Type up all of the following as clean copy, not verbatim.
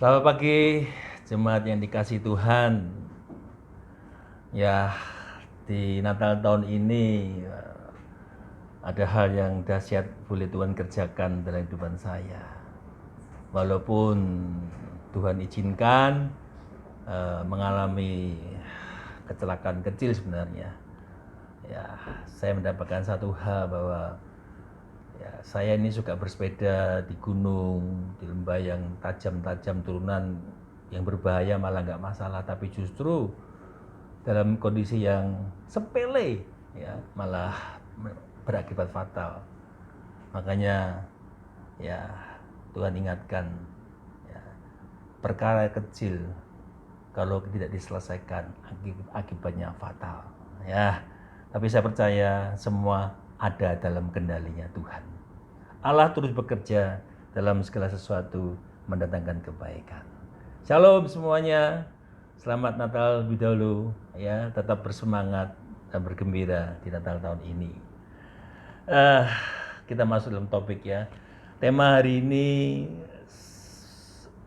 Selamat pagi, jemaat yang dikasihi Tuhan. Ya, di Natal tahun ini ada hal yang dahsyat boleh Tuhan kerjakan dalam kehidupan saya. Walaupun Tuhan izinkan mengalami kecelakaan kecil sebenarnya. Ya, saya mendapatkan satu hal bahwa ya, saya ini suka bersepeda di gunung, di lembah yang tajam-tajam, turunan yang berbahaya malah nggak masalah, tapi justru dalam kondisi yang sepele ya malah berakibat fatal. Makanya ya Tuhan ingatkan ya, perkara kecil kalau tidak diselesaikan akibatnya fatal ya. Tapi saya percaya semua ada dalam kendalinya Tuhan. Allah terus bekerja dalam segala sesuatu mendatangkan kebaikan. Shalom semuanya. Selamat Natal lebih dahulu ya, tetap bersemangat dan bergembira di Natal tahun ini. Kita masuk dalam topik ya. Tema hari ini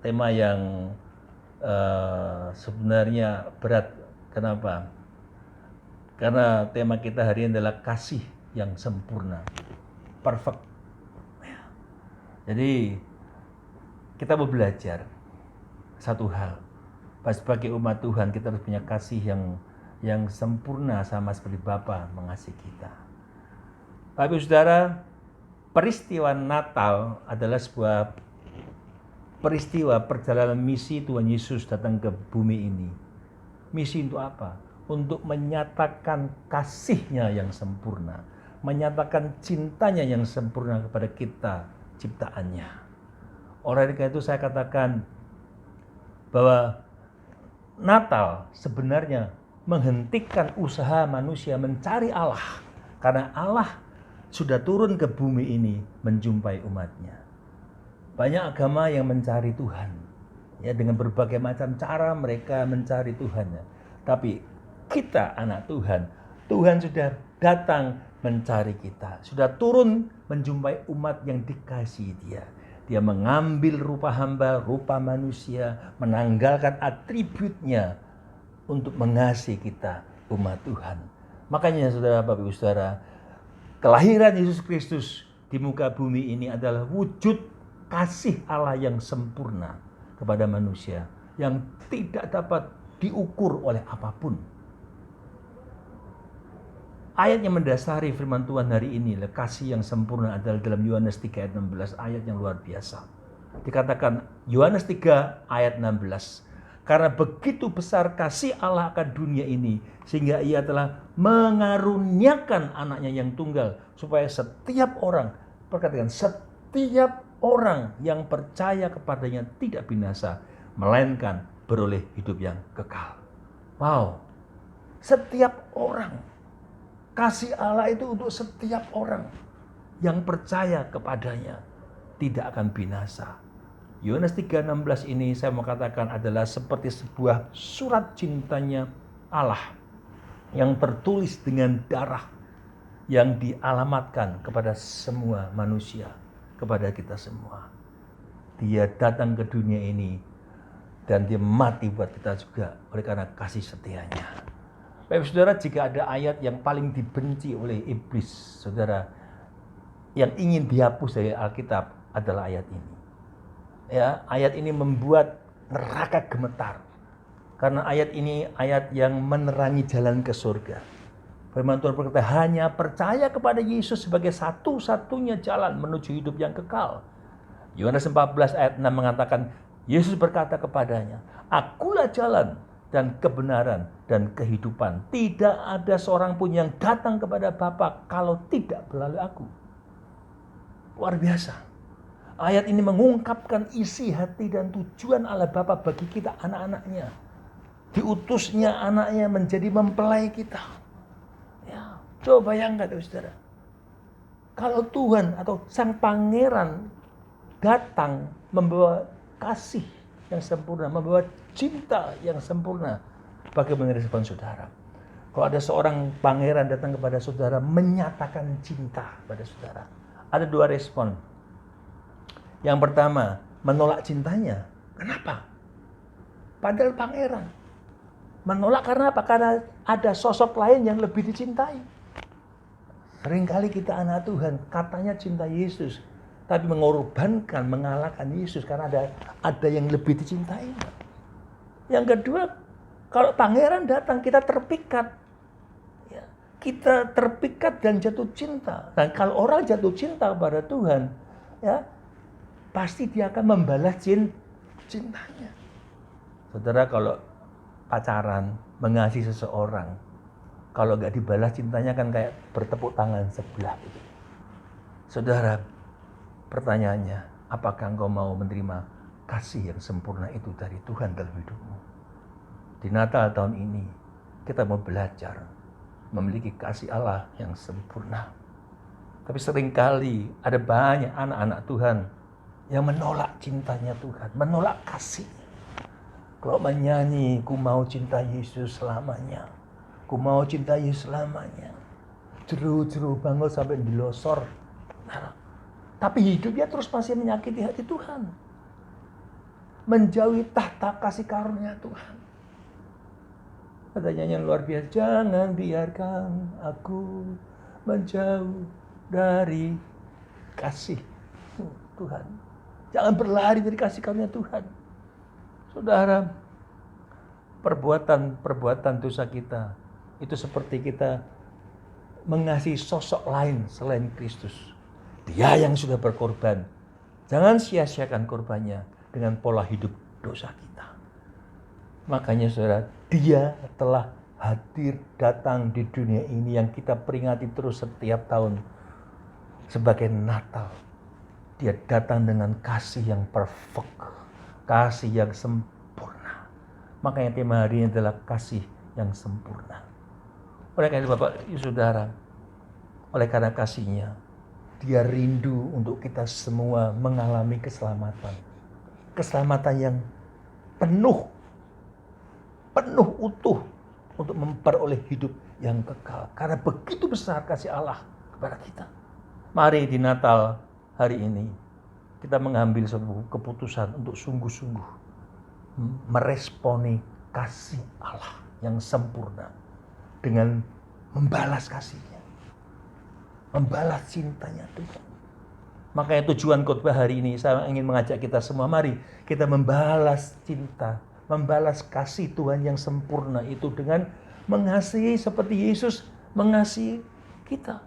tema yang sebenarnya berat. Kenapa? Karena tema kita hari ini adalah kasih yang sempurna, perfect. Jadi kita mau belajar satu hal. Sebagai umat Tuhan kita harus punya kasih yang sempurna sama seperti Bapa mengasihi kita. Tapi saudara, peristiwa Natal adalah sebuah peristiwa perjalanan misi Tuhan Yesus datang ke bumi ini. Misi untuk apa? Untuk menyatakan kasih-Nya yang sempurna, menyatakan cintanya yang sempurna kepada kita, ciptaannya. Oleh karena itu saya katakan bahwa Natal sebenarnya menghentikan usaha manusia mencari Allah, karena Allah sudah turun ke bumi ini menjumpai umatnya. Banyak agama yang mencari Tuhan, ya, dengan berbagai macam cara mereka mencari Tuhan. Tapi kita anak Tuhan, Tuhan sudah datang mencari kita, sudah turun menjumpai umat yang dikasihi Dia. Dia mengambil rupa hamba, rupa manusia, menanggalkan atributnya untuk mengasihi kita, umat Tuhan. Makanya saudara, Bapak Ibu Saudara, kelahiran Yesus Kristus di muka bumi ini adalah wujud kasih Allah yang sempurna kepada manusia, yang tidak dapat diukur oleh apapun. Ayat yang mendasari firman Tuhan hari ini, kasih yang sempurna adalah dalam Yohanes 3 ayat 16, ayat yang luar biasa. Dikatakan Yohanes 3 ayat 16, karena begitu besar kasih Allah akan dunia ini, sehingga Ia telah mengaruniakan anaknya yang tunggal, supaya setiap orang, perhatikan, setiap orang yang percaya kepadanya tidak binasa, melainkan beroleh hidup yang kekal. Wow, setiap orang. Kasih Allah itu untuk setiap orang yang percaya kepadanya tidak akan binasa. Yohanes 3:16 ini saya mau katakan adalah seperti sebuah surat cintanya Allah yang tertulis dengan darah yang dialamatkan kepada semua manusia, kepada kita semua. Dia datang ke dunia ini dan Dia mati buat kita juga oleh karena kasih setianya. Bapak saudara, jika ada ayat yang paling dibenci oleh iblis, saudara, yang ingin dihapus dari Alkitab adalah ayat ini. Ya, ayat ini membuat neraka gemetar. Karena ayat ini ayat yang menerangi jalan ke surga. Firman Tuhan berkata, hanya percaya kepada Yesus sebagai satu-satunya jalan menuju hidup yang kekal. Yohanes 14 ayat 6 mengatakan, Yesus berkata kepadanya, akulah jalan dan kebenaran dan kehidupan. Tidak ada seorang pun yang datang kepada Bapa kalau tidak melalui aku. Luar biasa. Ayat ini mengungkapkan isi hati dan tujuan Allah Bapa bagi kita anak-anaknya. Diutusnya anaknya menjadi mempelai kita. Ya, coba bayangkan saudara. Kalau Tuhan atau Sang Pangeran datang membawa kasih yang sempurna, membawa cinta yang sempurna, bagaimana respon saudara? Kalau ada seorang pangeran datang kepada saudara menyatakan cinta pada saudara, ada dua respon. Yang pertama, menolak cintanya. Kenapa? Padahal pangeran. Menolak karena apa? Karena ada sosok lain yang lebih dicintai. Seringkali kita anak Tuhan, katanya cinta Yesus, tapi mengorbankan, mengalahkan Yesus karena ada yang lebih dicintai. Yang kedua, kalau pangeran datang, kita terpikat. Ya, kita terpikat dan jatuh cinta. Dan kalau orang jatuh cinta kepada Tuhan, ya pasti dia akan membalas cintanya. Saudara, kalau pacaran, mengasihi seseorang, kalau nggak dibalas cintanya kan kayak bertepuk tangan sebelah. Saudara, pertanyaannya, apakah engkau mau menerima kasih yang sempurna itu dari Tuhan dalam hidupmu? Di Natal tahun ini, kita mau belajar memiliki kasih Allah yang sempurna. Tapi seringkali ada banyak anak-anak Tuhan yang menolak cintanya Tuhan, menolak kasihnya. Kalau menyanyi, ku mau cinta Yesus selamanya. Ku mau cinta Yesus selamanya. Jeru-jeru bangun sampai dilosor. Nah, tapi hidupnya terus masih menyakiti hati Tuhan. Menjauhi tahta kasih karunia Tuhan. Katanya yang luar biasa, jangan biarkan aku menjauh dari kasih Tuhan. Jangan berlari dari kasih karunia Tuhan. Saudara, perbuatan dosa kita itu seperti kita mengasihi sosok lain selain Kristus. Dia yang sudah berkorban. Jangan sia-siakan korbannya dengan pola hidup dosa kita. Makanya saudara, dia telah hadir datang di dunia ini yang kita peringati terus setiap tahun sebagai Natal. Dia datang dengan kasih yang perfect, kasih yang sempurna. Makanya tema hari ini adalah kasih yang sempurna. Oleh karena itu Bapak, Saudara, oleh karena kasihnya, dia rindu untuk kita semua mengalami keselamatan. Keselamatan yang penuh utuh untuk memperoleh hidup yang kekal. Karena begitu besar kasih Allah kepada kita. Mari di Natal hari ini kita mengambil sebuah keputusan untuk sungguh-sungguh meresponi kasih Allah yang sempurna dengan membalas kasihnya, membalas cintanya Tuhan. Makanya tujuan khotbah hari ini saya ingin mengajak kita semua, mari kita membalas cinta, membalas kasih Tuhan yang sempurna itu dengan mengasihi seperti Yesus mengasihi kita.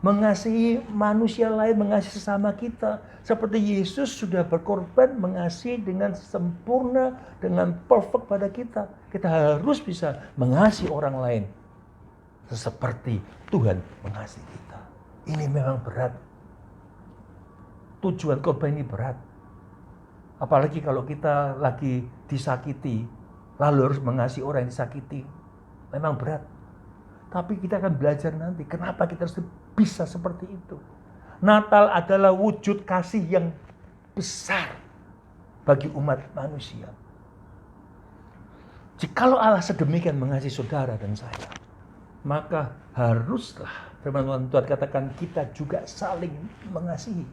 Mengasihi manusia lain, mengasihi sesama kita. Seperti Yesus sudah berkorban mengasihi dengan sempurna, dengan perfect pada kita. Kita harus bisa mengasihi orang lain seperti Tuhan mengasihi kita. Ini memang berat. Tujuan khotbah ini berat. Apalagi kalau kita lagi disakiti, lalu harus mengasihi orang yang disakiti. Memang berat. Tapi kita akan belajar nanti kenapa kita harus bisa seperti itu. Natal adalah wujud kasih yang besar bagi umat manusia. Jikalau Allah sedemikian mengasihi saudara dan saya, maka haruslah firman Tuhan katakan kita juga saling mengasihi.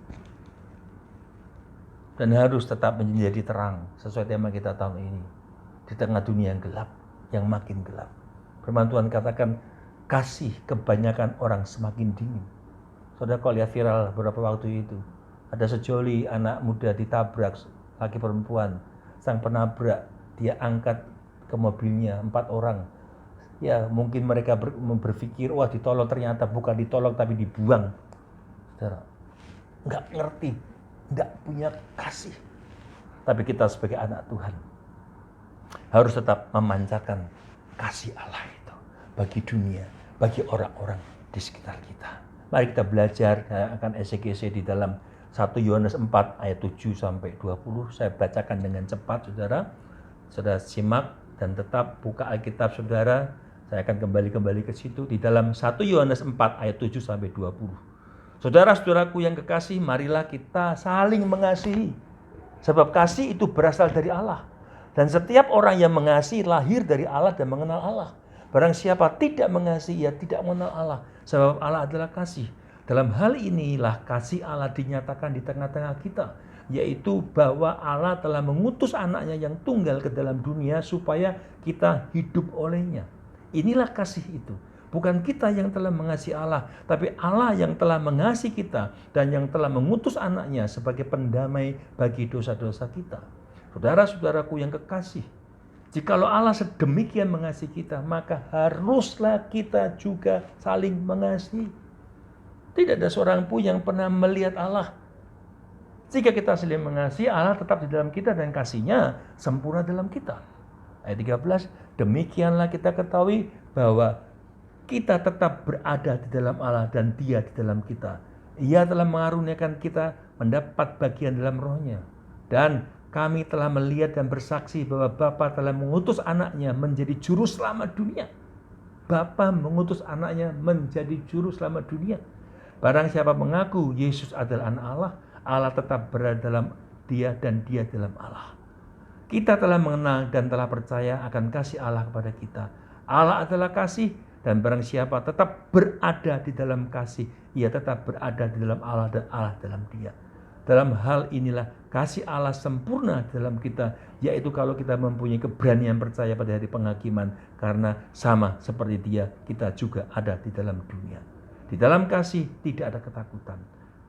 Dan harus tetap menjadi terang sesuai tema kita tahun ini. Di tengah dunia yang gelap, yang makin gelap. Firman Tuhan katakan kasih kebanyakan orang semakin dingin. Saudara kalau lihat viral beberapa waktu itu, ada sejoli anak muda ditabrak laki perempuan. Sang penabrak dia angkat ke mobilnya 4 orang. Ya mungkin mereka berpikir wah ditolong, ternyata bukan ditolong tapi dibuang. Saudara, nggak ngerti, nggak punya kasih. Tapi kita sebagai anak Tuhan harus tetap memancarkan kasih Allah itu bagi dunia, bagi orang-orang di sekitar kita. Mari kita belajar akan SGC di dalam 1 Yohanes 4 ayat 7 sampai 20. Saya bacakan dengan cepat saudara. Saudara simak dan tetap buka Alkitab saudara. Saya akan kembali ke situ di dalam 1 Yohanes 4 ayat 7 sampai 20. Saudara-saudaraku yang kekasih, marilah kita saling mengasihi. Sebab kasih itu berasal dari Allah. Dan setiap orang yang mengasihi lahir dari Allah dan mengenal Allah. Barang siapa tidak mengasihi, ia tidak mengenal Allah. Sebab Allah adalah kasih. Dalam hal inilah kasih Allah dinyatakan di tengah-tengah kita. yaitu bahwa Allah telah mengutus anaknya yang tunggal ke dalam dunia supaya kita hidup olehnya. Inilah kasih itu. Bukan kita yang telah mengasihi Allah, tapi Allah yang telah mengasihi kita dan yang telah mengutus anaknya sebagai pendamai bagi dosa-dosa kita. Saudara-saudaraku yang kekasih, jikalau Allah sedemikian mengasihi kita, maka haruslah kita juga saling mengasihi. Tidak ada seorang pun yang pernah melihat Allah. Jika kita saling mengasihi, Allah tetap di dalam kita dan kasih-Nya sempurna dalam kita. Ayat 13, demikianlah kita ketahui bahwa kita tetap berada di dalam Allah dan Dia di dalam kita. Ia telah mengaruniakan kita mendapat bagian dalam Roh-Nya. Dan kami telah melihat dan bersaksi bahwa Bapa telah mengutus anaknya menjadi juru selamat dunia. Bapa mengutus anaknya menjadi juru selamat dunia. Barang siapa mengaku Yesus adalah anak Allah, Allah tetap berada dalam Dia dan Dia dalam Allah. Kita telah mengenal dan telah percaya akan kasih Allah kepada kita. Allah adalah kasih, dan barang siapa tetap berada di dalam kasih, ia tetap berada di dalam Allah dan Allah dalam Dia. Dalam hal inilah kasih Allah sempurna dalam kita, yaitu kalau kita mempunyai keberanian percaya pada hari penghakiman, karena sama seperti Dia, kita juga ada di dalam dunia. Di dalam kasih tidak ada ketakutan.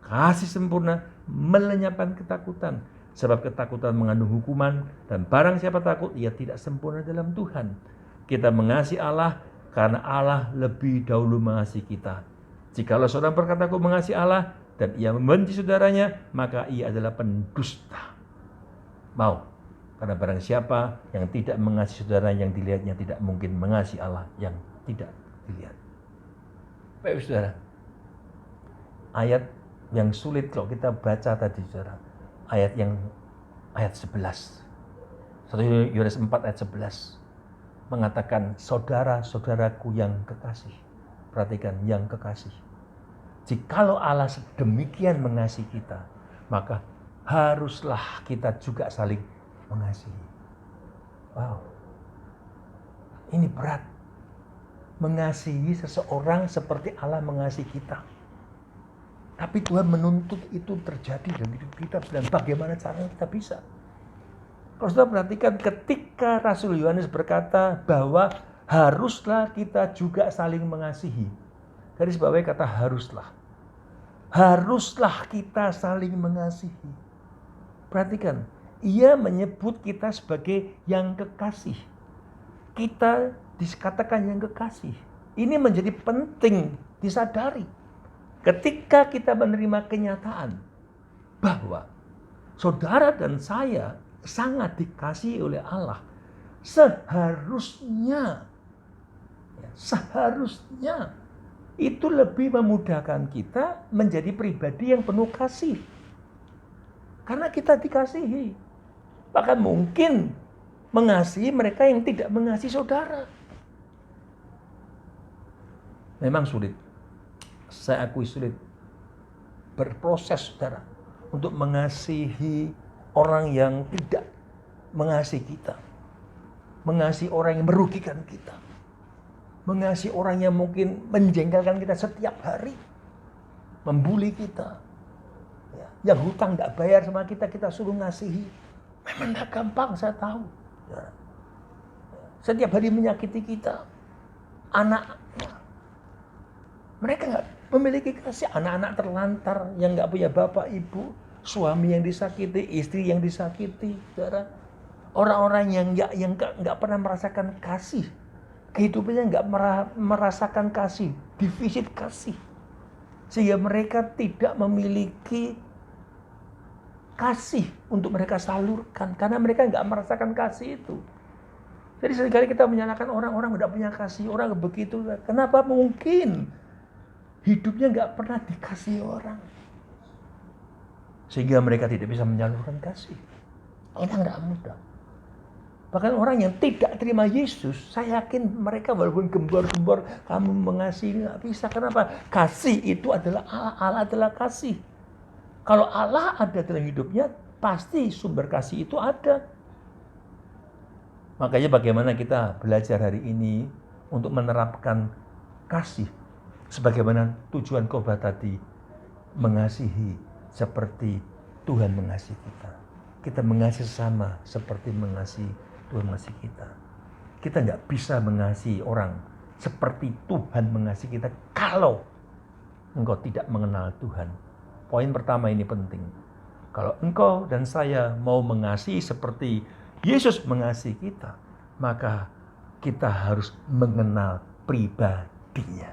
Kasih sempurna melenyapkan ketakutan, sebab ketakutan mengandung hukuman, dan barang siapa takut, ia tidak sempurna dalam Tuhan. Kita mengasihi Allah karena Allah lebih dahulu mengasihi kita. Jikalau seorang berkata aku mengasihi Allah dan ia membenci saudaranya, maka ia adalah pendusta. Karena barang siapa yang tidak mengasihi saudara yang dilihatnya, tidak mungkin mengasihi Allah yang tidak dilihat. Baik saudara, ayat yang sulit kalau kita baca tadi saudara, ayat 11. 1 Yohanes 4 ayat 11 mengatakan, saudara-saudaraku yang kekasih. Perhatikan, yang kekasih. Jikalau Allah sedemikian mengasihi kita, maka haruslah kita juga saling mengasihi. Wow. Ini berat. Mengasihi seseorang seperti Allah mengasihi kita. Tapi Tuhan menuntut itu terjadi dalam hidup kita. Dan bagaimana caranya kita bisa? Kalau sudah perhatikan, ketika Rasul Yohanes berkata bahwa haruslah kita juga saling mengasihi. Dari sebabnya kata haruslah. Haruslah kita saling mengasihi. Perhatikan, ia menyebut kita sebagai yang kekasih. Kita dikatakan yang kekasih. Ini menjadi penting disadari. Ketika kita menerima kenyataan bahwa saudara dan saya sangat dikasihi oleh Allah, seharusnya itu lebih memudahkan kita menjadi pribadi yang penuh kasih. Karena kita dikasihi. Bahkan mungkin mengasihi mereka yang tidak mengasihi saudara. Memang sulit. Saya akui sulit. Berproses saudara untuk mengasihi orang yang tidak mengasihi kita. Mengasihi orang yang merugikan kita. Mengasihi orang yang mungkin menjengkelkan kita setiap hari. Membuli kita. Yang hutang tidak bayar sama kita, kita suruh ngasihi. Memang tidak gampang, saya tahu. Setiap hari menyakiti kita. Anaknya. Mereka nggak memiliki kasih. Anak-anak terlantar yang nggak punya bapak ibu. Suami yang disakiti, istri yang disakiti, saudara. Orang-orang yang nggak pernah merasakan kasih, kehidupannya nggak merasakan kasih, defisit kasih, sehingga mereka tidak memiliki kasih untuk mereka salurkan, karena mereka nggak merasakan kasih itu. Jadi seringkali kita menyalahkan orang-orang nggak punya kasih, orang begitu. Kenapa mungkin hidupnya nggak pernah dikasih orang? Sehingga mereka tidak bisa menyalurkan kasih. Ini tidak mudah. Bahkan orang yang tidak terima Yesus, saya yakin mereka walaupun gembor-gembor, kamu mengasihi, nggak bisa. Kenapa? Kasih itu adalah Allah. Allah adalah kasih. Kalau Allah ada dalam hidupnya, pasti sumber kasih itu ada. Makanya bagaimana kita belajar hari ini untuk menerapkan kasih. Sebagaimana tujuan khotbah tadi, mengasihi seperti Tuhan mengasihi kita. Kita mengasihi sesama seperti mengasihi Tuhan mengasihi kita. Kita nggak bisa mengasihi orang seperti Tuhan mengasihi kita kalau engkau tidak mengenal Tuhan. Poin pertama ini penting. Kalau engkau dan saya mau mengasihi seperti Yesus mengasihi kita, maka kita harus mengenal pribadinya.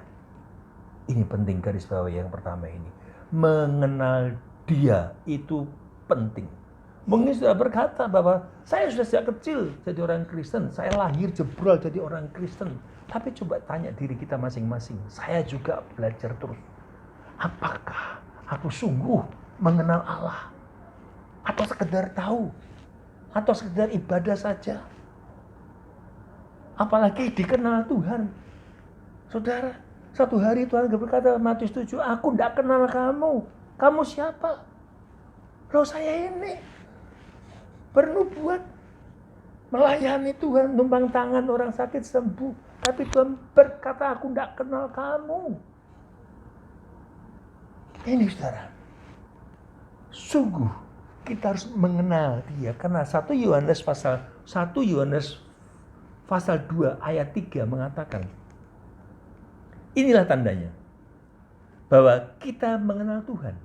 Ini penting garis bawahi yang pertama ini. Mengenal Dia itu penting. Mungkin sudah berkata bahwa saya sudah sejak kecil jadi orang Kristen, saya lahir jebol jadi orang Kristen. Tapi coba tanya diri kita masing-masing, saya juga belajar terus. Apakah aku sungguh mengenal Allah? Atau sekedar tahu? Atau sekedar ibadah saja? Apalagi dikenal Tuhan. Saudara, satu hari Tuhan berkata Matius 7, aku tidak kenal kamu. Kamu siapa? Loh, saya ini bernubuat, melayani Tuhan, numpang tangan orang sakit sembuh. Tapi Tuhan berkata, aku tidak kenal kamu. Ini saudara, sungguh kita harus mengenal Dia. Karena 1 Yohanes pasal 2 ayat 3 mengatakan, inilah tandanya bahwa kita mengenal Tuhan.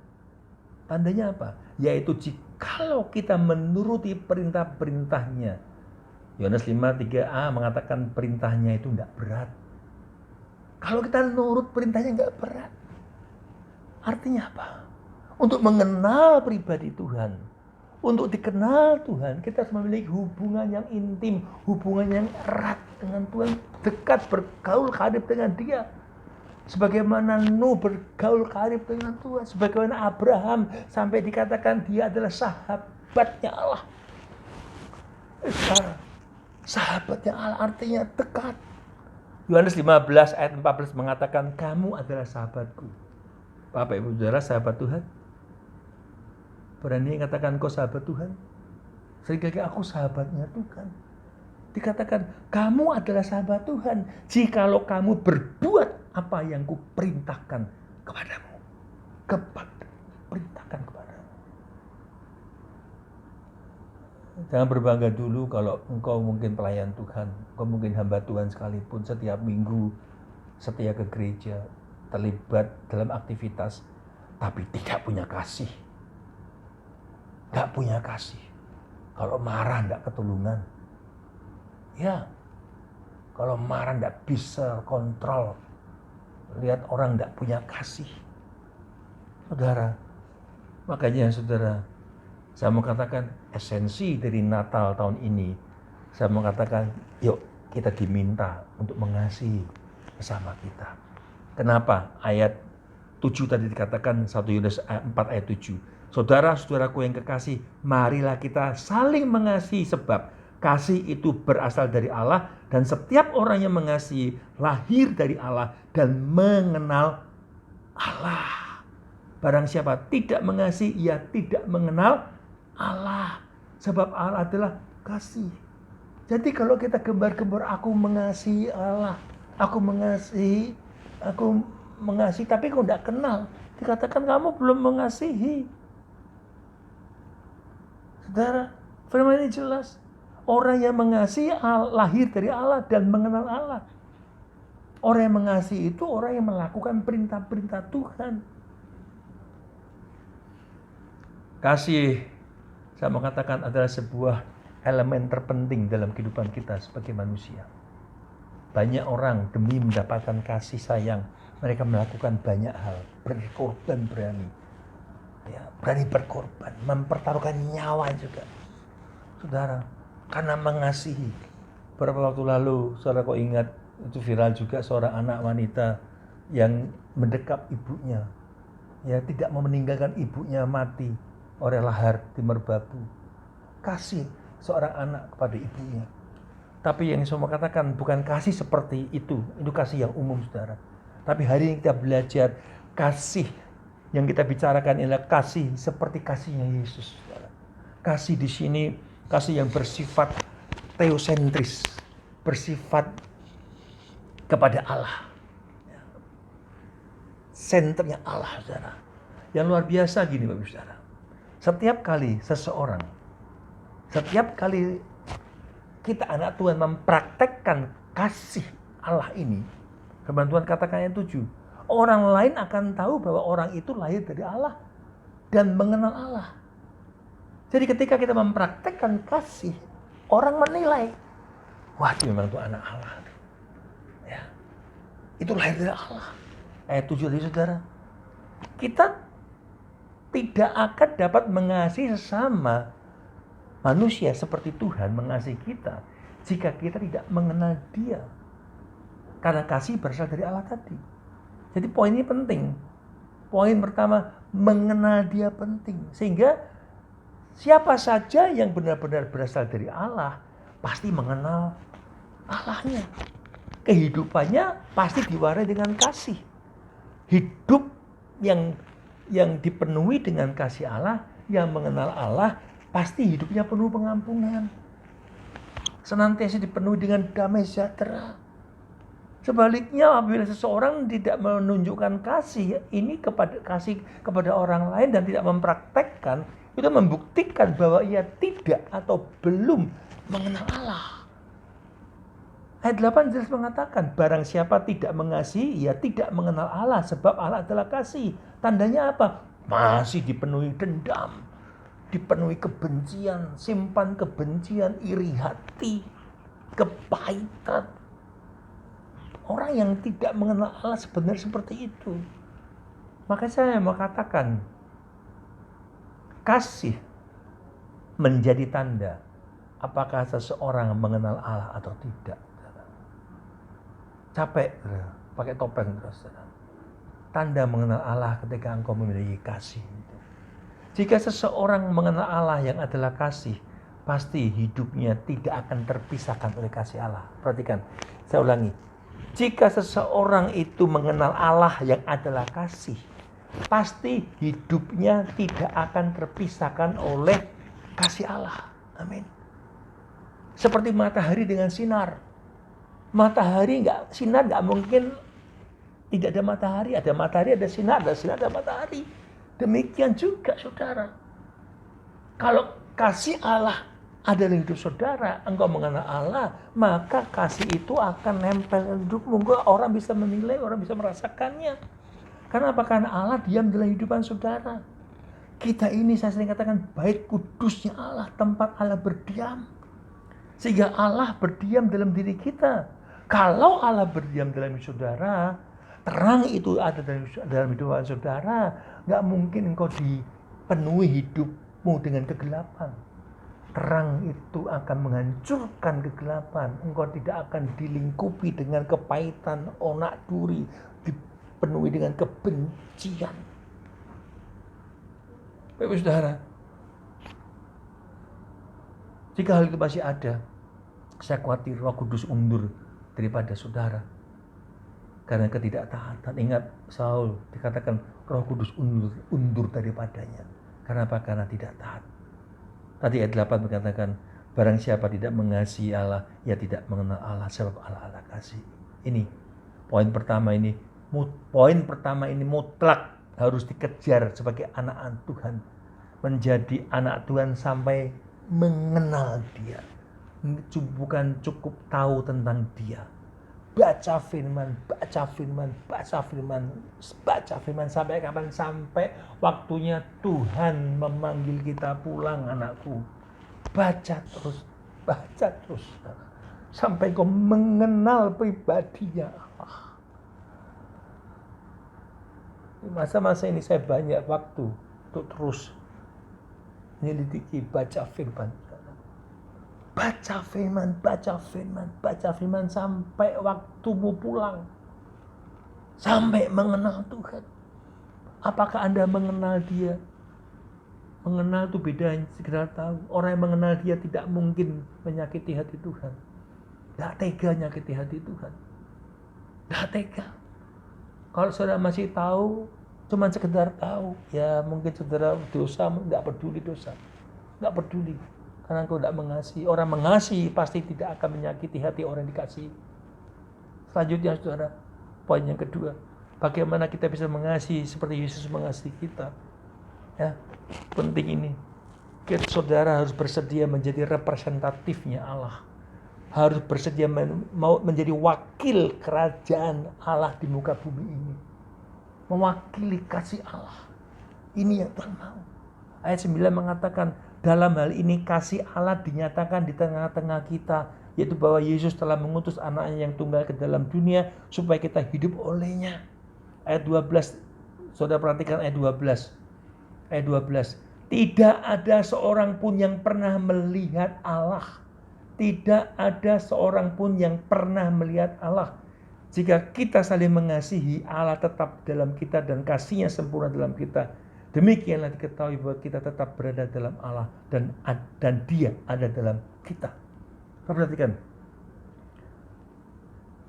Tandanya apa? Yaitu jikalau kita menuruti perintah-perintahnya. Yohanes 5:3a mengatakan perintahnya itu tidak berat. Kalau kita nurut perintahnya tidak berat. Artinya apa? Untuk mengenal pribadi Tuhan, untuk dikenal Tuhan, kita harus memiliki hubungan yang intim, hubungan yang erat dengan Tuhan, dekat bergaul karib dengan Dia. Sebagaimana Nuh bergaul karib dengan Tuhan, sebagaimana Abraham sampai dikatakan dia adalah sahabatnya Allah. Sahabatnya Allah artinya dekat. Yohanes 15 ayat 14 mengatakan, kamu adalah sahabatku. Bapak Ibu Saudara, sahabat Tuhan? Berani katakan kau sahabat Tuhan? Seringkali aku sahabatnya Tuhan. Dikatakan, kamu adalah sahabat Tuhan jikalau kamu berbuat apa yang kuperintahkan kepadamu. Perintahkan kepadamu. Jangan berbangga dulu kalau engkau mungkin pelayan Tuhan, engkau mungkin hamba Tuhan sekalipun, setiap minggu setia ke gereja, terlibat dalam aktivitas, tapi tidak punya kasih. Tidak punya kasih. Kalau marah tidak ketulungan. Ya, kalau marah tidak bisa kontrol. Lihat orang tidak punya kasih. Saudara, makanya saudara, saya mau katakan esensi dari Natal tahun ini, saya mau katakan, yuk kita diminta untuk mengasihi sesama kita. Kenapa? Ayat 7 tadi dikatakan 1 Yohanes 4 ayat 7. Saudara-saudaraku yang kekasih, marilah kita saling mengasihi sebab kasih itu berasal dari Allah dan setiap orang yang mengasihi lahir dari Allah dan mengenal Allah. Barang siapa tidak mengasihi, ia tidak mengenal Allah. Sebab Allah adalah kasih. Jadi kalau kita gembar-gembar aku mengasihi Allah, aku mengasihi, tapi kau tidak kenal, dikatakan kamu belum mengasihi. Saudara, firman ini jelas. Orang yang mengasihi lahir dari Allah dan mengenal Allah. Orang yang mengasihi itu orang yang melakukan perintah-perintah Tuhan. Kasih, saya mau katakan, adalah sebuah elemen terpenting dalam kehidupan kita sebagai manusia. Banyak orang demi mendapatkan kasih sayang, mereka melakukan banyak hal, berkorban berani. Ya, berani berkorban, mempertaruhkan nyawa juga. Saudara, karena mengasihi. Beberapa waktu lalu, saudara kok ingat, itu viral juga seorang anak wanita yang mendekap ibunya. Ya, tidak mau meninggalkan ibunya mati oleh lahar di merbabu. Kasih seorang anak kepada ibunya. Tapi yang saya mau katakan bukan kasih seperti itu kasih yang umum, saudara. Tapi hari ini kita belajar kasih yang kita bicarakan adalah kasih seperti kasihnya Yesus, saudara. Kasih di sini kasih yang bersifat teosentris, bersifat kepada Allah. Senternya Allah, saudara. Yang luar biasa gini, Bapak Saudara. Setiap kali kita anak Tuhan mempraktekkan kasih Allah ini, firman Tuhan katakan yang 7, orang lain akan tahu bahwa orang itu lahir dari Allah dan mengenal Allah. Jadi ketika kita mempraktekkan kasih, orang menilai, wah itu memang itu anak Allah. Ya, itu lahir dari Allah. Ayat 7 dari saudara. Kita tidak akan dapat mengasihi sesama manusia seperti Tuhan mengasihi kita jika kita tidak mengenal Dia. Karena kasih berasal dari Allah tadi. Jadi poin ini penting. Poin pertama, mengenal Dia penting. Sehingga siapa saja yang benar-benar berasal dari Allah pasti mengenal Allahnya. Kehidupannya pasti diwarnai dengan kasih. Hidup yang dipenuhi dengan kasih Allah, yang mengenal Allah, pasti hidupnya penuh pengampunan. Senantiasa dipenuhi dengan damai sejahtera. Sebaliknya, apabila seseorang tidak menunjukkan kasih kepada orang lain dan tidak mempraktekkan, itu membuktikan bahwa ia tidak atau belum mengenal Allah. Ayat 8 jelas mengatakan, barang siapa tidak mengasihi, ia tidak mengenal Allah, sebab Allah adalah kasih. Tandanya apa? Masih dipenuhi dendam, dipenuhi kebencian, simpan kebencian, iri hati, kepahitan. Orang yang tidak mengenal Allah sebenarnya seperti itu. Maka saya mau katakan, kasih menjadi tanda apakah seseorang mengenal Allah atau tidak. Capek, pakai topeng terus. Tanda mengenal Allah ketika engkau memiliki kasih. Jika seseorang mengenal Allah yang adalah kasih, pasti hidupnya tidak akan terpisahkan oleh kasih Allah. Perhatikan, saya ulangi. Jika seseorang itu mengenal Allah yang adalah kasih, pasti hidupnya tidak akan terpisahkan oleh kasih Allah. Amin. Seperti matahari dengan sinar. Matahari sinar nggak mungkin tidak ada matahari. Ada matahari, ada sinar, ada matahari. Demikian juga saudara. Kalau kasih Allah ada dalam hidup saudara, engkau mengenal Allah, maka kasih itu akan nempel di hidupmu. Orang bisa menilai, orang bisa merasakannya. Karena apa? Karena Allah diam dalam kehidupan saudara. Kita ini, saya sering katakan, bait kudusnya Allah, tempat Allah berdiam. Sehingga Allah berdiam dalam diri kita. Kalau Allah berdiam dalam hidup saudara, terang itu ada dalam hidup saudara, nggak mungkin engkau dipenuhi hidupmu dengan kegelapan. Terang itu akan menghancurkan kegelapan. Engkau tidak akan dilingkupi dengan kepahitan, onak duri, dipenuhi dengan kebencian. Bapak saudara, jika hal itu masih ada, saya khawatir Roh Kudus undur daripada saudara karena ketidaktaatan. Ingat, Saul dikatakan Roh Kudus undur daripadanya. Karena apa? Karena tidak taat. Tadi ayat 8 mengatakan, barang siapa tidak mengasihi Allah, ia tidak mengenal Allah, sebab Allah adalah kasih. Ini poin pertama ini. Poin pertama ini mutlak harus dikejar sebagai anak Tuhan. Menjadi anak Tuhan sampai mengenal Dia. Bukan cukup tahu tentang Dia. Baca firman sampai kapan? Sampai waktunya Tuhan memanggil kita pulang, anakku. Baca terus sampai kau mengenal pribadinya Allah. Di masa-masa ini saya banyak waktu untuk terus menyelidiki, baca firman sampai waktumu pulang, sampai mengenal Tuhan. Apakah Anda mengenal Dia? Mengenal itu beda sekedar tahu. Orang yang mengenal Dia tidak mungkin menyakiti hati Tuhan. Tidak tega menyakiti hati Tuhan. Tidak tega. Kalau saudara masih tahu, cuma sekedar tahu, ya mungkin saudara dosa, tidak peduli dosa, tidak peduli. Karena engkau tidak mengasihi. Orang mengasihi pasti tidak akan menyakiti hati orang yang dikasihi. Selanjutnya saudara, poin yang kedua, bagaimana kita bisa mengasihi seperti Yesus mengasihi kita. Ya, penting ini. Saudara harus bersedia menjadi representatifnya Allah. Harus bersedia mau menjadi wakil kerajaan Allah di muka bumi ini. Mewakili kasih Allah. Ini yang Tuhan mau. Ayat 9 mengatakan, dalam hal ini kasih Allah dinyatakan di tengah-tengah kita, yaitu bahwa Yesus telah mengutus anaknya yang tunggal ke dalam dunia supaya kita hidup olehnya. Ayat 12, saudara perhatikan ayat 12. Ayat 12. Tidak ada seorang pun yang pernah melihat Allah. Tidak ada seorang pun yang pernah melihat Allah. Jika kita saling mengasihi, Allah tetap dalam kita dan kasih-Nya sempurna dalam kita. Demikianlah diketahui bahwa kita tetap berada dalam Allah dan Dia ada dalam kita. Perhatikan.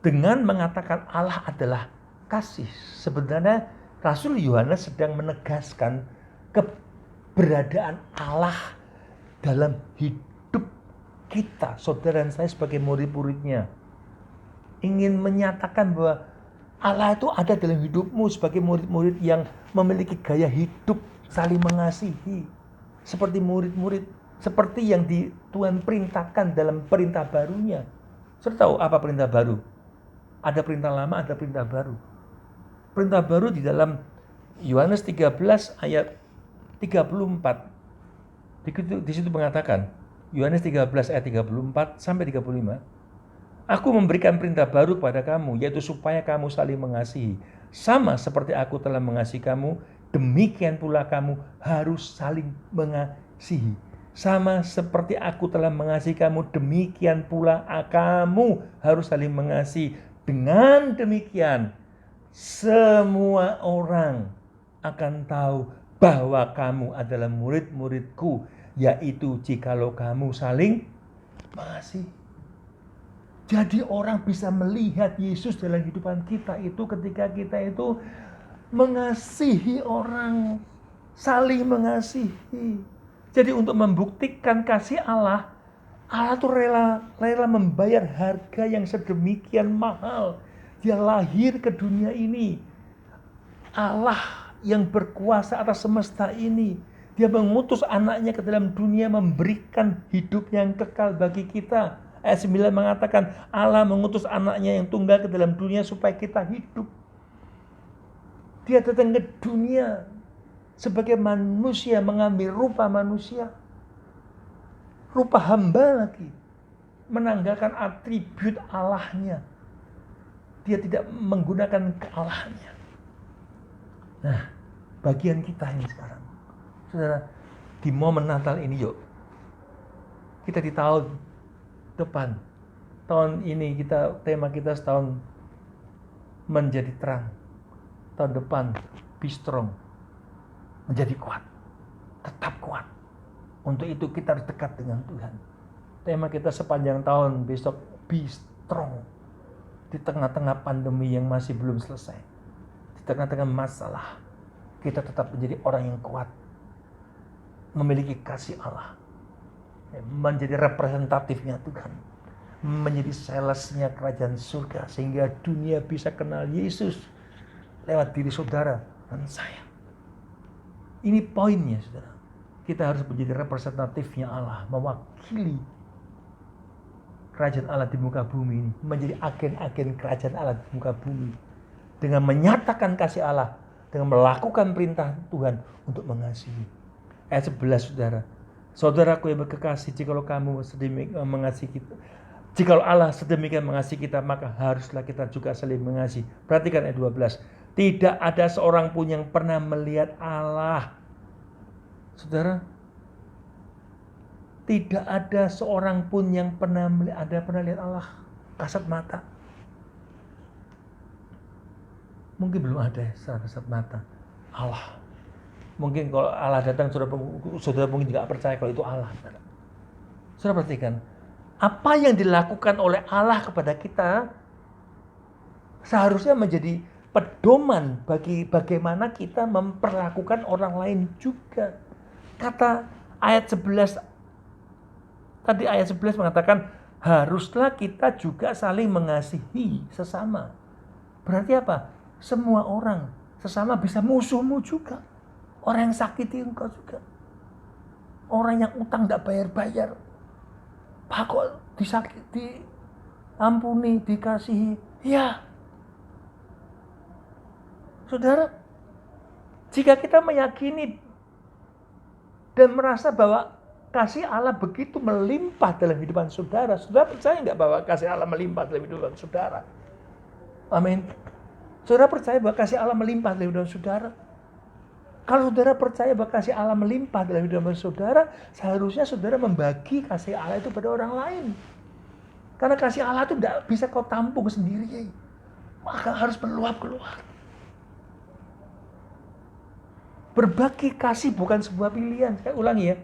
Dengan mengatakan Allah adalah kasih, sebenarnya Rasul Yohanes sedang menegaskan keberadaan Allah dalam hidup kita, saudara dan saya sebagai murid-muridnya. Ingin menyatakan bahwa Allah itu ada dalam hidupmu sebagai murid-murid yang memiliki gaya hidup saling mengasihi. Seperti murid-murid, seperti yang Tuhan perintahkan dalam perintah barunya. Saudara tahu apa perintah baru? Ada perintah lama, ada perintah baru. Perintah baru di dalam Yohanes 13 ayat 34. Di situ mengatakan, Yohanes 13 ayat 34 sampai 35. Aku memberikan perintah baru pada kamu, yaitu supaya kamu saling mengasihi. Sama seperti aku telah mengasihi kamu, demikian pula kamu harus saling mengasihi. Sama seperti aku telah mengasihi kamu, demikian pula kamu harus saling mengasihi. Dengan demikian, semua orang akan tahu bahwa kamu adalah murid-muridku, yaitu jikalau kamu saling mengasihi. Jadi orang bisa melihat Yesus dalam kehidupan kita itu ketika kita itu mengasihi orang, saling mengasihi. Jadi untuk membuktikan kasih Allah, Allah tuh rela membayar harga yang sedemikian mahal. Dia lahir ke dunia ini. Allah yang berkuasa atas semesta ini. Dia mengutus anaknya ke dalam dunia memberikan hidup yang kekal bagi kita. Ayat 9 mengatakan Allah mengutus anaknya yang tunggal ke dalam dunia supaya kita hidup. Dia datang ke dunia sebagai manusia, mengambil rupa manusia. Rupa hamba lagi. Menanggalkan atribut Allahnya. Dia tidak menggunakan kealahannya. Nah, bagian kita ini sekarang. Saudara, di momen Natal ini yuk. Kita di tahun depan, tahun ini tema kita setahun menjadi terang. Tahun depan be strong, menjadi kuat, tetap kuat. Untuk itu kita harus dekat dengan Tuhan. Tema kita sepanjang tahun besok be strong. Di tengah-tengah pandemi yang masih belum selesai, di tengah-tengah masalah, kita tetap menjadi orang yang kuat, memiliki kasih Allah, menjadi representatifnya Tuhan, menjadi salesnya kerajaan surga, sehingga dunia bisa kenal Yesus lewat diri saudara dan saya. Ini poinnya, saudara. Kita harus menjadi representatifnya Allah, mewakili kerajaan Allah di muka bumi ini, menjadi agen-agen kerajaan Allah di muka bumi, dengan menyatakan kasih Allah, dengan melakukan perintah Tuhan untuk mengasihi. Ayat 11, saudara. Saudaraku yang berkekasih, jikalau kamu sedemikian mengasihi kita, jikalau Allah sedemikian mengasihi kita, maka haruslah kita juga saling mengasihi. Perhatikan ayat 12. Tidak ada seorang pun yang pernah melihat Allah. Saudara, tidak ada seorang pun yang pernah lihat Allah kasat mata. Mungkin belum ada secara kasat mata Allah. Mungkin kalau Allah datang, saudara mungkin juga percaya kalau itu Allah. Saudara perhatikan, apa yang dilakukan oleh Allah kepada kita seharusnya menjadi pedoman bagi bagaimana kita memperlakukan orang lain juga. Kata ayat 11, tadi ayat 11 mengatakan haruslah kita juga saling mengasihi sesama. Berarti apa? Semua orang sesama bisa musuhmu juga. Orang yang sakiti engkau juga. orang yang utang tidak bayar-bayar. Pak kok disakiti, ampuni, dikasihi. Ya. Saudara, jika kita meyakini dan merasa bahwa kasih Allah begitu melimpah dalam kehidupan saudara, saudara percaya nggak bahwa kasih Allah melimpah dalam kehidupan saudara? Amin. Saudara percaya bahwa kasih Allah melimpah dalam kehidupan saudara? Kalau saudara percaya bahwa kasih Allah melimpah dalam kehidupan saudara, seharusnya saudara membagi kasih Allah itu pada orang lain. Karena kasih Allah itu tidak bisa kau tampung sendiri. Maka harus meluap keluar. Berbagi kasih bukan sebuah pilihan. Saya ulangi ya.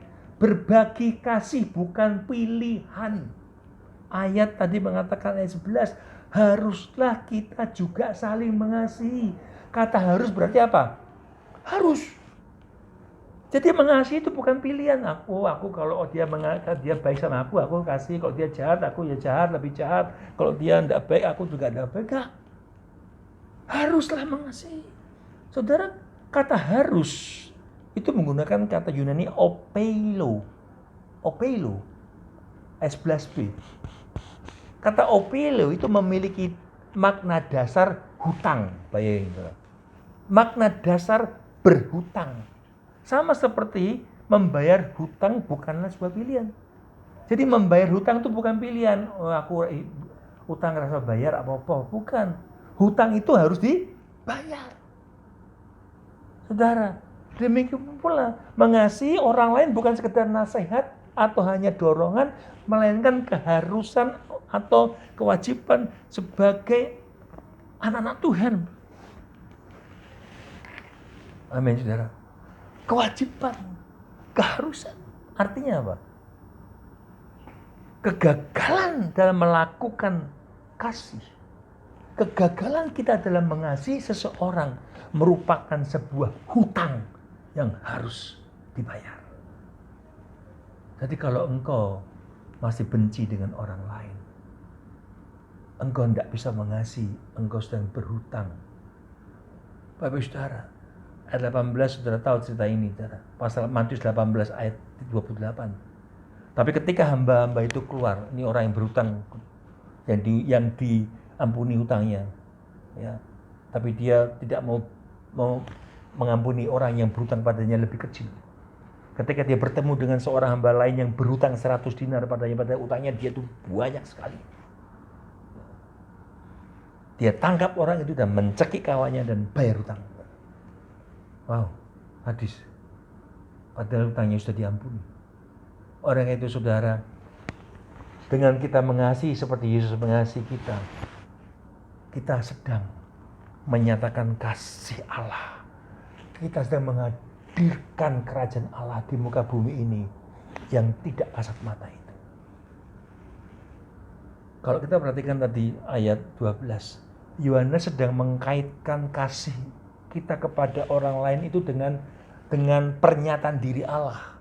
Berbagi kasih bukan pilihan. Ayat tadi mengatakan ayat 11. Haruslah kita juga saling mengasihi. Kata harus berarti apa? Harus. Jadi mengasihi itu bukan pilihan. Aku kalau dia baik sama aku kasih. Kalau dia jahat, aku ya jahat, lebih jahat. Kalau dia tidak baik, aku juga tidak baik. Enggak. Haruslah mengasihi. Saudara, kata harus itu menggunakan kata Yunani opeilo. Opeilo. S11b. Kata opeilo itu memiliki makna dasar hutang. Bayangin. Makna dasar berhutang. Sama seperti membayar hutang bukanlah sebuah pilihan. Jadi membayar hutang itu bukan pilihan. Oh, aku hutang rasa bayar apa-apa. Bukan. Hutang itu harus dibayar. Saudara, demikian pula mengasihi orang lain bukan sekedar nasihat atau hanya dorongan, melainkan keharusan atau kewajiban sebagai anak-anak Tuhan. Amin, saudara. Kewajiban, keharusan. Artinya apa? Kegagalan dalam melakukan kasih. Kegagalan kita dalam mengasihi seseorang merupakan sebuah hutang yang harus dibayar. Jadi kalau engkau masih benci dengan orang lain, engkau tidak bisa mengasihi, engkau sedang berhutang. Bapak Saudara, ayat 18 saudara tahu cerita ini, saudara. Pasal Matius 18 ayat 28. Tapi ketika hamba-hamba itu keluar, ini orang yang berhutang, yang diampuni hutangnya, ya. Tapi dia tidak mau mengampuni orang yang berhutang padanya lebih kecil. Ketika dia bertemu dengan seorang hamba lain yang berhutang 100 dinar padanya, pada utangnya dia itu banyak sekali. Dia tangkap orang itu dan mencekik kawannya dan bayar hutang. Wow, hadis. Padahal hutangnya sudah diampuni. Orang itu saudara, dengan kita mengasihi seperti Yesus mengasihi kita, kita sedang menyatakan kasih Allah. Kita sedang menghadirkan kerajaan Allah di muka bumi ini yang tidak kasat mata itu. Kalau kita perhatikan tadi ayat 12, Yohanes sedang mengkaitkan kasih kita kepada orang lain itu dengan pernyataan diri Allah.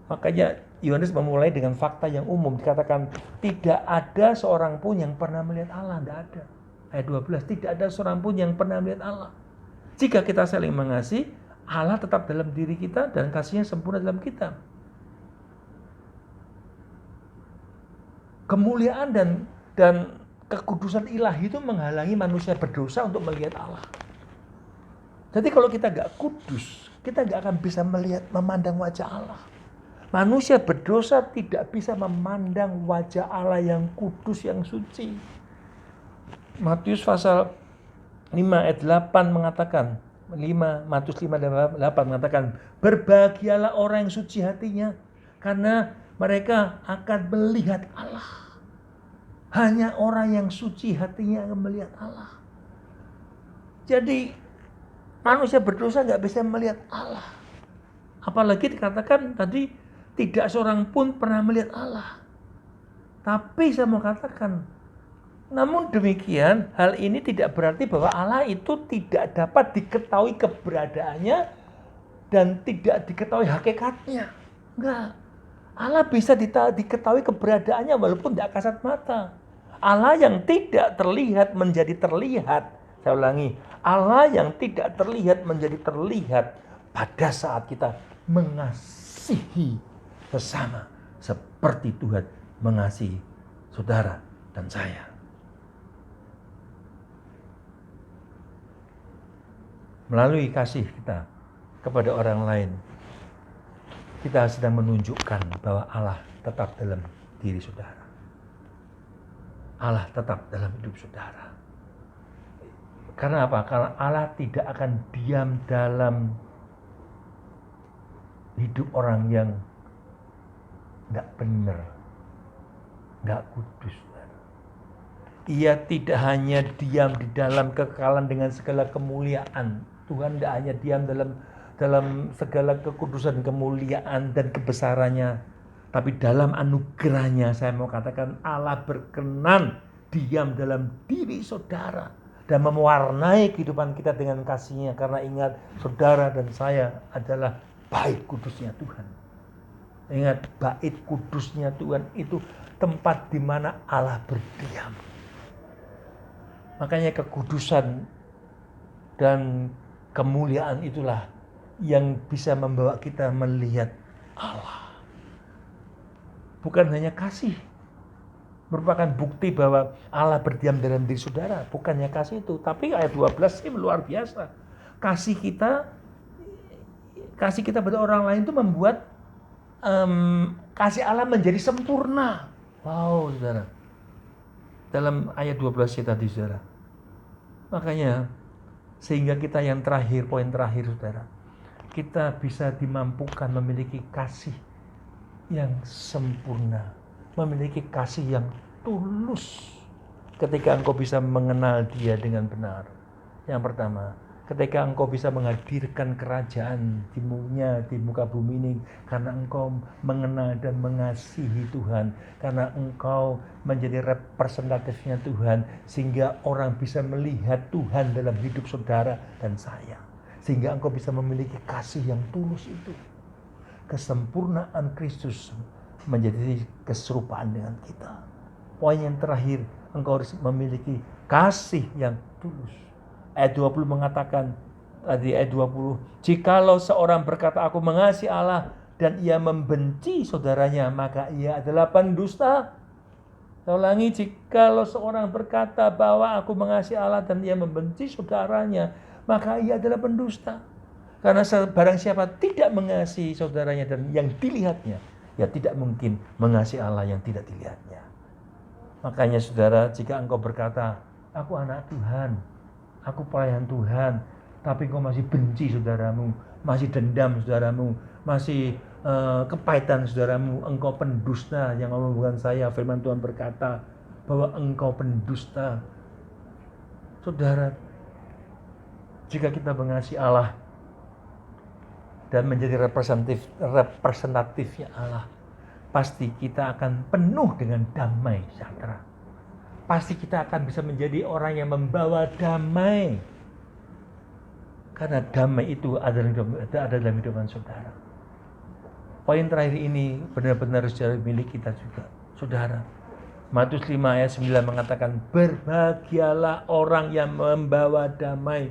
Makanya Yohanes memulai dengan fakta yang umum, dikatakan tidak ada seorang pun yang pernah melihat Allah, tidak ada. Ayat 12, tidak ada seorang pun yang pernah melihat Allah. Jika kita saling mengasihi, Allah tetap dalam diri kita dan kasihnya sempurna dalam kita. Kemuliaan dan kekudusan ilahi itu menghalangi manusia berdosa untuk melihat Allah. Jadi kalau kita gak kudus, kita gak akan bisa memandang wajah Allah. Manusia berdosa tidak bisa memandang wajah Allah yang kudus, yang suci. Matius pasal 5 ayat 8 mengatakan, Matius 5 ayat 8 mengatakan, berbahagialah orang yang suci hatinya, karena mereka akan melihat Allah. Hanya orang yang suci hatinya akan melihat Allah. Jadi manusia berdosa gak bisa melihat Allah. Apalagi dikatakan tadi, tidak seorang pun pernah melihat Allah. Tapi saya mau katakan, namun demikian, hal ini tidak berarti bahwa Allah itu tidak dapat diketahui keberadaannya dan tidak diketahui hakikatnya. Enggak. Allah bisa diketahui keberadaannya walaupun tidak kasat mata. Allah yang tidak terlihat menjadi terlihat. Saya ulangi, Allah yang tidak terlihat menjadi terlihat pada saat kita mengasihi mengasihi sesama seperti Tuhan mengasihi saudara dan saya. Melalui kasih kita kepada orang lain, kita sedang menunjukkan bahwa Allah tetap dalam diri saudara. Allah tetap dalam hidup saudara. Karena apa? Karena Allah tidak akan diam dalam hidup orang yang tidak benar, tidak kudus. Ia tidak hanya diam di dalam kekekalan dengan segala kemuliaan. Tuhan tidak hanya diam dalam segala kekudusan, kemuliaan dan kebesarannya, tapi dalam anugerahnya, saya mau katakan Allah berkenan diam dalam diri saudara dan mewarnai kehidupan kita dengan kasih-Nya, karena ingat, saudara dan saya adalah bait kudusnya Tuhan. Ingat, bait kudusnya Tuhan itu tempat di mana Allah berdiam. Makanya kekudusan dan kemuliaan itulah yang bisa membawa kita melihat Allah. Bukan hanya kasih merupakan bukti bahwa Allah berdiam dalam diri saudara, bukannya kasih itu, tapi ayat 12 ini luar biasa. Kasih kita pada orang lain itu membuat kasih Allah menjadi sempurna. Wow, saudara. Dalam ayat 12 tadi, saudara. Makanya sehingga kita yang terakhir, poin terakhir, saudara, kita bisa dimampukan memiliki kasih yang sempurna, memiliki kasih yang tulus ketika engkau bisa mengenal Dia dengan benar. Yang pertama, ketika engkau bisa menghadirkan kerajaan di muka bumi ini, karena engkau mengenal dan mengasihi Tuhan, karena engkau menjadi representatifnya Tuhan, sehingga orang bisa melihat Tuhan dalam hidup saudara dan saya, sehingga engkau bisa memiliki kasih yang tulus itu. Kesempurnaan Kristus menjadi keserupaan dengan kita. Poin yang terakhir, engkau harus memiliki kasih yang tulus. Ayat 20 mengatakan, tadi ayat 20, jikalau seorang berkata aku mengasihi Allah dan ia membenci saudaranya, maka ia adalah pendusta. Saya ulangi, jikalau seorang berkata bahwa aku mengasihi Allah dan ia membenci saudaranya, maka ia adalah pendusta. Karena barang siapa tidak mengasihi saudaranya dan yang dilihatnya, ya tidak mungkin mengasihi Allah yang tidak dilihatnya. Makanya saudara, jika engkau berkata, aku anak Tuhan, aku pelayan Tuhan, tapi engkau masih benci saudaramu, masih dendam saudaramu, masih kepahitan saudaramu, engkau pendusta. Yang ngomong bukan saya, firman Tuhan berkata bahwa engkau pendusta. Saudara, jika kita mengasihi Allah dan menjadi representatifnya Allah, pasti kita akan penuh dengan damai sejahtera. Pasti kita akan bisa menjadi orang yang membawa damai. Karena damai itu ada dalam hidupan saudara. Poin terakhir ini benar-benar harus jadi milik kita juga, saudara. Matius 5 ayat 9 mengatakan, berbahagialah orang yang membawa damai,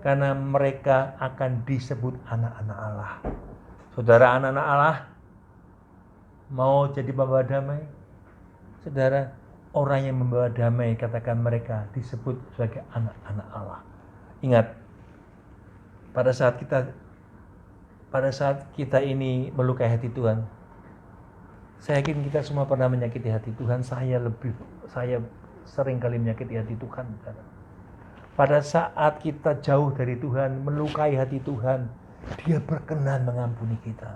karena mereka akan disebut anak-anak Allah. Saudara, anak-anak Allah mau jadi pembawa damai? Saudara, orang yang membawa damai, katakan mereka disebut sebagai anak-anak Allah. Ingat, pada saat kita ini melukai hati Tuhan, saya yakin kita semua pernah menyakiti hati Tuhan. Saya sering kali menyakiti hati Tuhan. Pada saat kita jauh dari Tuhan, melukai hati Tuhan, Dia berkenan mengampuni kita.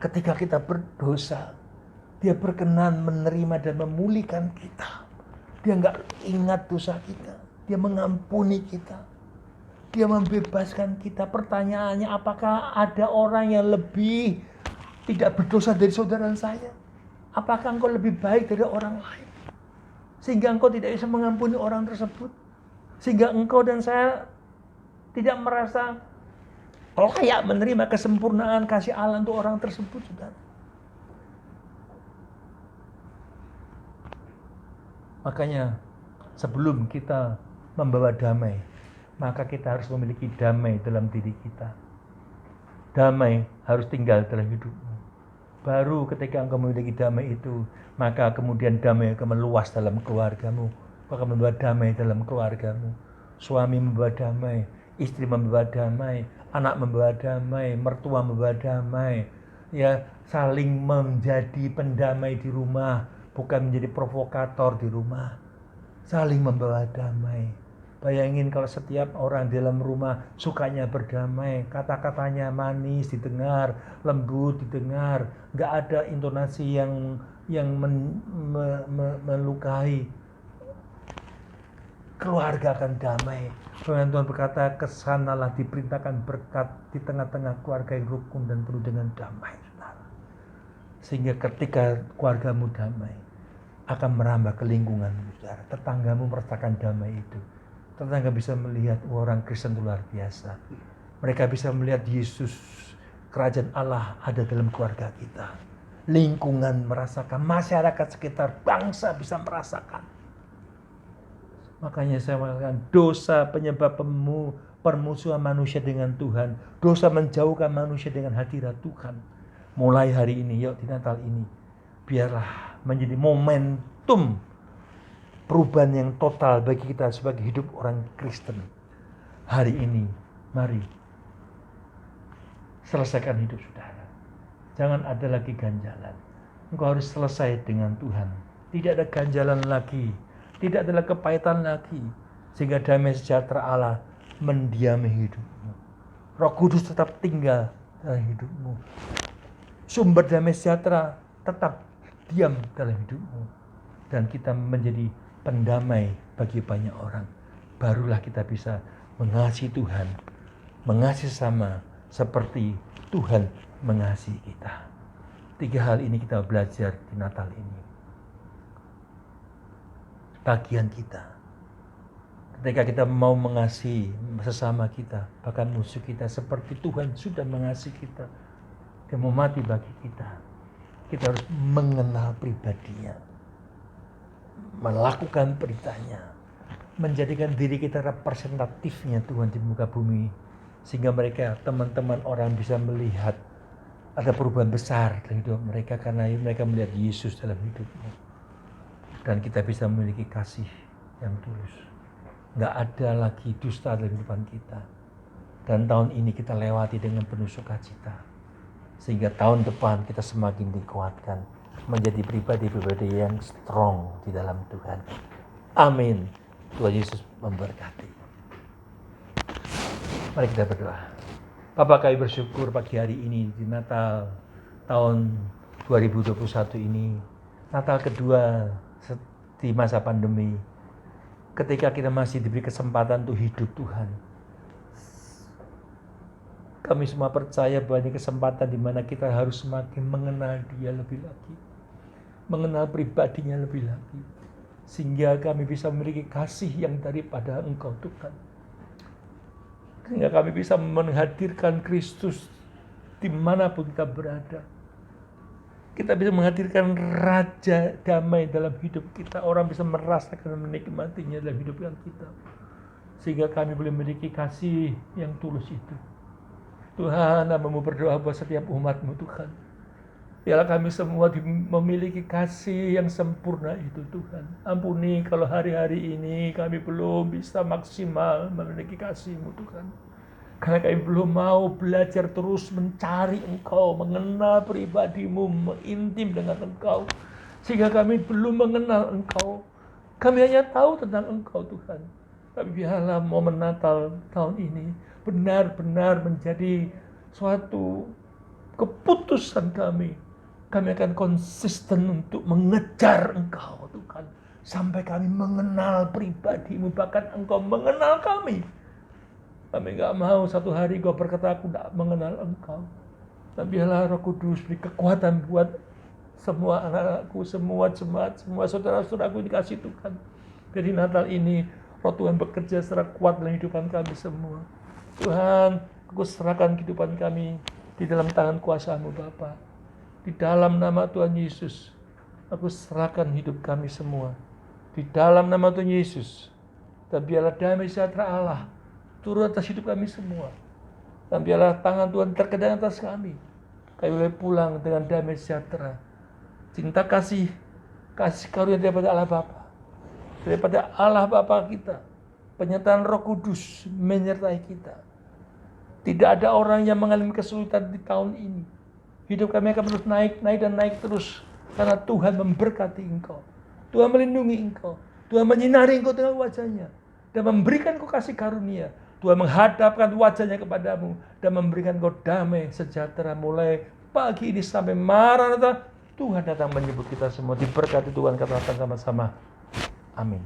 Ketika kita berdosa, Dia berkenan menerima dan memulihkan kita. Dia enggak ingat dosa kita. Dia mengampuni kita. Dia membebaskan kita. Pertanyaannya, apakah ada orang yang lebih tidak berdosa dari saudara saya? Apakah engkau lebih baik dari orang lain, sehingga engkau tidak bisa mengampuni orang tersebut? Sehingga engkau dan saya tidak merasa layak menerima kesempurnaan kasih Allah untuk orang tersebut, saudara. Makanya sebelum kita membawa damai, maka kita harus memiliki damai dalam diri kita. Damai harus tinggal dalam hidupmu. Baru ketika engkau memiliki damai itu, maka kemudian damai akan meluas dalam keluargamu. Kau akan membawa damai dalam keluargamu. Suami membawa damai, istri membawa damai, anak membawa damai, mertua membawa damai. Ya, saling menjadi pendamai di rumah, bukan menjadi provokator di rumah. Saling membawa damai. Bayangin kalau setiap orang di dalam rumah sukanya berdamai, kata-katanya manis didengar, lembut didengar, nggak ada intonasi yang melukai. Keluarga akan damai. Firman Tuhan berkata, kesanalah diperintahkan berkat di tengah-tengah keluarga yang rukun dan penuh dengan damai. Sehingga ketika keluargamu damai, akan merambah ke lingkunganmu, saudara. Tetanggamu merasakan damai itu. Tetangga bisa melihat orang Kristen itu luar biasa. Mereka bisa melihat Yesus, kerajaan Allah ada dalam keluarga kita. Lingkungan merasakan, masyarakat sekitar, bangsa bisa merasakan. Makanya saya mengatakan dosa penyebab permusuhan manusia dengan Tuhan. Dosa menjauhkan manusia dengan hadirat Tuhan. Mulai hari ini, yuk di Natal ini, biarlah menjadi momentum perubahan yang total bagi kita sebagai hidup orang Kristen. Hari ini, mari selesaikan hidup saudara. Jangan ada lagi ganjalan. Engkau harus selesai dengan Tuhan. Tidak ada ganjalan lagi. Tidak ada kepahitan lagi. Sehingga damai sejahtera Allah mendiami hidupmu. Roh Kudus tetap tinggal dalam hidupmu. Sumber damai sejahtera tetap diam dalam hidupmu. Dan kita menjadi pendamai bagi banyak orang. Barulah kita bisa mengasihi Tuhan, mengasihi sama seperti Tuhan mengasihi kita. 3 hal ini kita belajar di Natal ini. Bagian kita. Ketika kita mau mengasihi sesama kita, bahkan musuh kita, seperti Tuhan sudah mengasihi kita. Dia mau mati bagi kita. Kita harus mengenal pribadinya, melakukan beritanya, menjadikan diri kita representatifnya Tuhan di muka bumi, sehingga mereka, teman-teman orang bisa melihat ada perubahan besar dalam hidup mereka karena mereka melihat Yesus dalam hidupmu. Dan kita bisa memiliki kasih yang tulus. Nggak ada lagi dusta dalam kehidupan kita. Dan tahun ini kita lewati dengan penuh sukacita, sehingga tahun depan kita semakin dikuatkan menjadi pribadi-pribadi yang strong di dalam Tuhan. Amin. Tuhan Yesus memberkati. Mari kita berdoa. Bapa, kami bersyukur pagi hari ini di Natal tahun 2021 ini, Natal kedua di masa pandemi, ketika kita masih diberi kesempatan untuk hidup Tuhan. Kami semua percaya bahwa ini kesempatan di mana kita harus semakin mengenal Dia lebih lagi, mengenal pribadinya lebih lagi, sehingga kami bisa memiliki kasih yang daripada Engkau Tuhan. Sehingga kami bisa menghadirkan Kristus dimanapun kita berada. Kita bisa menghadirkan Raja damai dalam hidup kita. Orang bisa merasakan dan menikmatinya dalam hidup kita. Sehingga kami boleh memiliki kasih yang tulus itu. Tuhan, hamba-Mu berdoa buat setiap umat-Mu Tuhan. Biarlah kami semua memiliki kasih yang sempurna itu Tuhan. Ampuni kalau hari-hari ini kami belum bisa maksimal memiliki kasih-Mu Tuhan. Karena kami belum mau belajar terus mencari Engkau, mengenal pribadi-Mu, intim dengan Engkau. Sehingga kami belum mengenal Engkau. Kami hanya tahu tentang Engkau Tuhan. Tapi biarlah momen Natal tahun ini benar-benar menjadi suatu keputusan kami. Kami akan konsisten untuk mengejar Engkau Tuhan. Sampai kami mengenal pribadi-Mu, bahkan Engkau mengenal kami. Kami gak mau satu hari Engkau berkata, aku gak mengenal Engkau. Dan biarlah Roh Kudus beri kekuatan buat semua anak-anakku, semua jemaat, semua saudara-saudaraku dikasih Tuhan. Jadi Natal ini Roh Tuhan bekerja secara kuat dalam kehidupan kami semua. Tuhan, aku serahkan kehidupan kami di dalam tangan kuasa-Mu Bapa. Di dalam nama Tuhan Yesus, aku serahkan hidup kami semua. Di dalam nama Tuhan Yesus. Dan biarlah damai sejahtera Allah turun atas hidup kami semua. Dan biarlah tangan Tuhan terkedang atas kami. Kami boleh pulang dengan damai sejahtera. Cinta kasih karunia daripada Allah Bapa, daripada Allah Bapa kita. Penyertaan Roh Kudus menyertai kita. Tidak ada orang yang mengalami kesulitan di tahun ini. Hidup kami akan terus naik dan naik terus. Karena Tuhan memberkati engkau. Tuhan melindungi engkau. Tuhan menyinari engkau dengan wajahnya. Dan memberikan engkau kasih karunia. Tuhan menghadapkan wajahnya kepadamu. Dan memberikan engkau damai sejahtera mulai pagi ini sampai Maranatha. Tuhan datang menyebut kita semua. Diberkati Tuhan, katakan sama-sama. Amin.